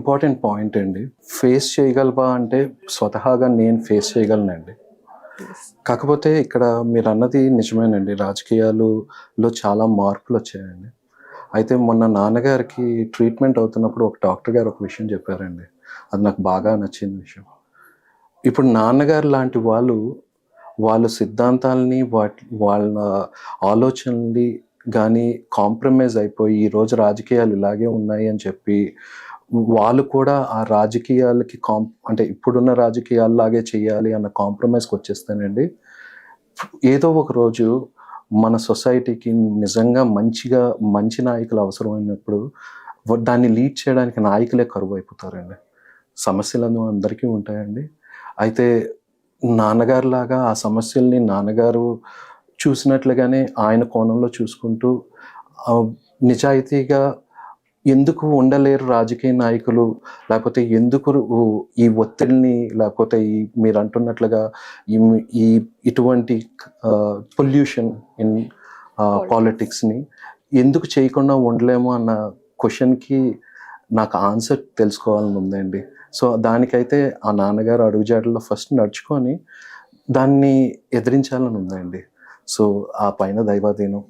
Important point అండి. Face చేయగలవా అంటే స్వతహాగా నేను ఫేస్ చేయగలనండి. కాకపోతే ఇక్కడ మీరన్నది నిజమేనండి. రాజకీయాలులో చాలా మార్పులొచ్చాయండి. అయితే మొన్న నాన్నగారికి ట్రీట్మెంట్ అవుతున్నప్పుడు ఒక డాక్టర్ గారు ఒక విషయం చెప్పారండి. అది నాకు బాగా నచ్చిన విషయం. ఇప్పుడు నాన్నగారు లాంటి వాళ్ళు, వాళ్ళ సిద్ధాంతాలని వాళ్ళ ఆలోచనల్ని గానీ కాంప్రమైజ్ అయిపోయి ఈరోజు రాజకీయాలు ఇలాగే ఉన్నాయి అని చెప్పి, వాళ్ళు కూడా ఆ రాజకీయాలకి అంటే ఇప్పుడున్న రాజకీయాల్లాగే చేయాలి అన్న కాంప్రమైజ్‌కొచ్చేస్తేనండి, ఏదో ఒక రోజు మన సొసైటీకి నిజంగా మంచి నాయకులు అవసరమైనప్పుడు దాన్ని లీడ్ చేయడానికి నాయకులే కరువైపోతారండి. సమస్యలను అందరికీ ఉంటాయండి. అయితే నాన్నగారిలాగా ఆ సమస్యల్ని నాన్నగారు చూసినట్లుగానే ఆయన కోణంలో చూసుకుంటూ ఆహ్, నిజాయితీగా ఎందుకు ఉండలేరు రాజకీయ నాయకులు? లేకపోతే ఎందుకు ఈ ఒత్తిడిని లేకపోతే మీరంటున్నట్లుగా ఈ ఈ ఇటువంటి పొల్యూషన్ ఇన్ పాలిటిక్స్‌ని ఎందుకు చేయకుండా ఉండలేము అన్న క్వెషన్‌కి నాకు ఆన్సర్ తెలుసుకోవాలని ఉందండి. సో, దానికైతే ఆ నాన్నగారు అడుగుజాడల్లో ఫస్ట్ నడుచుకొని దాన్ని ఎదిరించాలని ఉందండి. సో, ఆ పైన దైవాధీనం.